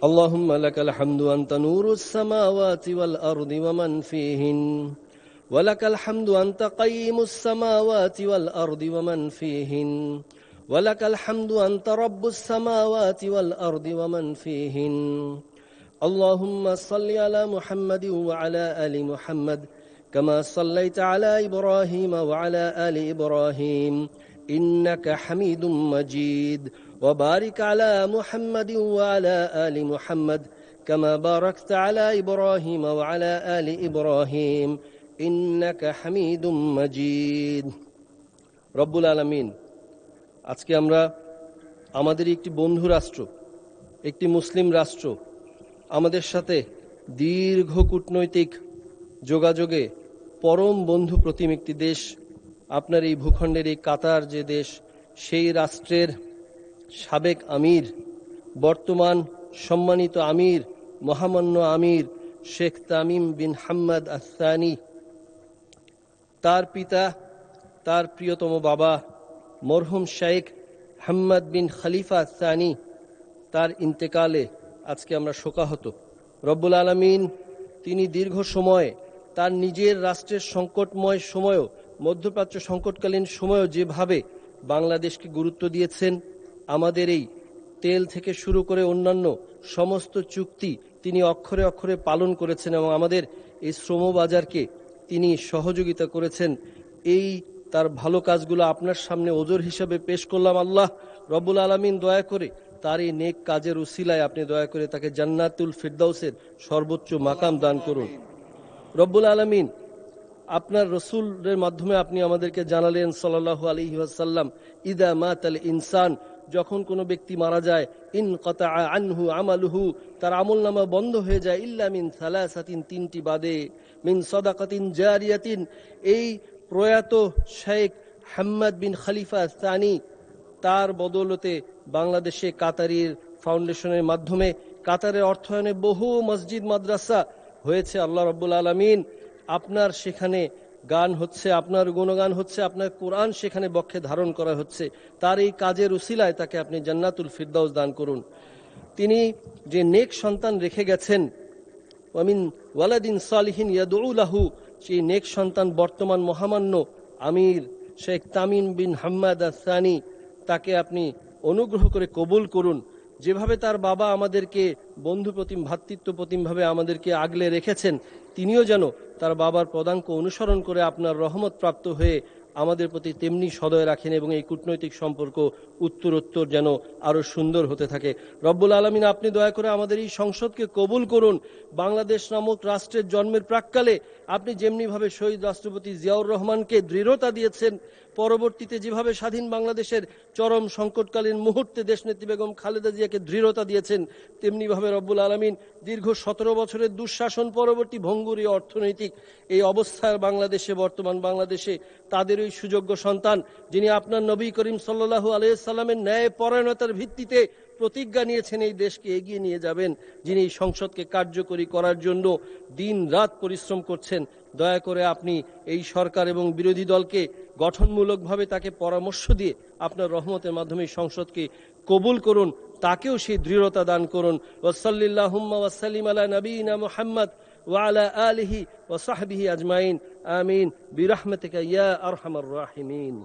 اللهم لك الحمد أنت نور السماوات والأرض ومن فيهن ولك الحمد أنت قيم السماوات والأرض ومن فيهن ولك الحمد أنت رب السماوات والأرض ومن فيهن اللهم صل على محمد وعلى آل محمد كما صليت على إبراهيم وعلى آل إبراهيم إنك حميد مجيد وبارك على محمد وعلى آل محمد كما باركت على إبراهيم وعلى آل إبراهيم إنك حميد مجيد রব্বুল আলামিন, আজকে আমরা আমাদের একটি বন্ধু রাষ্ট্র, একটি মুসলিম রাষ্ট্র, আমাদের সাথে দীর্ঘ কূটনৈতিক যোগাযোগে পরম বন্ধু প্রতিম একটি দেশ, আপনার এই ভূখণ্ডের এই কাতার যে দেশ, সেই রাষ্ট্রের সাবেক আমির, বর্তমান সম্মানিত আমির, মহামান্য আমির শেখ তামিম বিন হাম্মাদ আস-সানি, তার পিতা, তার প্রিয়তম বাবা মরহুম শেখ হাম্মাদ বিন খলিফা আস-সানি, তার ইন্তেকালে আজকে আমরা শোকাহত। রব্বুল আলামিন তিনি দীর্ঘ সময় তার নিজের রাষ্ট্রের সংকটময় সময়ও, মধ্যপ্রাচ্য সংকটকালীন সময়ও যেভাবে বাংলাদেশকে গুরুত্ব দিয়েছেন, আমাদের এই তেল থেকে শুরু করে অন্যান্য সমস্ত চুক্তি তিনি অক্ষরে অক্ষরে পালন করেছেন এবং আমাদের এই শ্রমবাজারকে তিনি সহযোগিতা করেছেন। এই তার ভালো কাজগুলো আপনার সামনে ওজর হিসাবে পেশ করলাম। আল্লাহ রব্বুল আলামিন দয়া করে তার এই নেক কাজের উসিলায় আপনি দয়া করে তাকে জান্নাতুল ফিরদাউসের সর্বোচ্চ মাকাম দান করুন। রব্বুল আলামিন আপনার রসুলের মাধ্যমে আপনি আমাদেরকে জানালেন সাল্লাল্লাহু আলাইহি ওয়াসাল্লাম, ইদা মাতাল ইনসান, যখন কোনো ব্যক্তি মারা যায়, ইনকাতা আনহু আমালুহু, তার আমলনামা বন্ধ হয়ে যায়, ইল্লা মিন সালাসাতিন, তিনটি বাদে, মিন সাদাকাতিন জারিয়াতিন, এই প্রয়াত শেখ হাম্মাদ বিন খলিফা আস-সানি তার বদৌলতে বাংলাদেশে কাতারির ফাউন্ডেশনের মাধ্যমে কাতারের অর্থায়নে বহু মসজিদ মাদ্রাসা হয়েছে। আল্লাহ রাব্বুল আলামিন আপনার সেখানে গান হচ্ছে, আপনার গুণগান হচ্ছে, আপনার কোরআন সেখানে বক্ষে ধারণ করা হচ্ছে। তার এই কাজের উসিলায় তাকে আপনি জান্নাতুল ফিরদাউস দান করুন। তিনি যে নেক সন্তান রেখে গেছেন, ওয়ামিন ওয়ালাদিন সালিহিন ইয়াদউ লাহু, সেই নেক সন্তান বর্তমান মহামান্য আমির শেখ তামিম বিন হাম্মাদ আস-সানি, তাকে আপনি অনুগ্রহ করে কবুল করুন। যেভাবে তার বাবা আমাদেরকে বন্ধুপ্রতিম, ভ্রাতৃত্বপ্রতিমভাবে আমাদেরকে আগলে রেখেছেন, তিনিও যেন তার বাবার পদাঙ্ক অনুসরণ করে আপনার রহমত প্রাপ্ত হয়ে আমাদের প্রতি তেমনি সদয় রাখেন এবং এই কূটনৈতিক সম্পর্ক উত্তরোত্তর যেন আরো সুন্দর হতে থাকে। রব্বুল আলামিন আপনি দয়া করে আমাদের এই সংসদকে কবুল করুন। বাংলাদেশ নামক রাষ্ট্রের জন্মের প্রাক্কালে আপনি যেমনিভাবে শহীদ রাষ্ট্রপতি জিয়াউর রহমানকে দৃঢ়তা দিয়েছেন, পরবর্তীতে যেভাবে স্বাধীন বাংলাদেশের চরম সংকটকালীন মুহূর্তে দেশনেত্রী বেগম খালেদা জিয়াকে দৃঢ়তা দিয়েছেন, তেমনিভাবে রব্বুল আলামিন দীর্ঘ 17 বছরের দুঃশাসন পরবর্তী ভঙ্গুরী অর্থনৈতিক এই অবস্থার বাংলাদেশে, বর্তমান বাংলাদেশে তাদের ওই সুযোগ্য সন্তান, যিনি আপনার নবী করিম সাল্লাল্লাহু আলাইহি সাল্লামের ন্যায় পরায়ণতার ভিত্তিতে প্রতিজ্ঞা নিয়েছেন এই দেশকে এগিয়ে নিয়ে যাবেন, যিনি এই সংসদকে কার্যকরী করার জন্য দিন রাত পরিশ্রম করছেন, দয়া করে আপনি এই সরকার এবং বিরোধী দলকে গঠনমূলকভাবে তাকে পরামর্শ দিয়ে আপনার রহমতের মাধ্যমে সংসদকে কবুল করুন, তাকেও সেই দৃঢ়তা দান করুন। ওয়াসাল্লিল্লাহুম্মা ওয়াসাল্লিম আলা নবিয়িনা মুহাম্মদ ওয়া আলা আলিহি ওয়া সাহবিহি আজমাইন, আমিন বিরহমাতিকা ইয়া আরহামার রাহিমিন।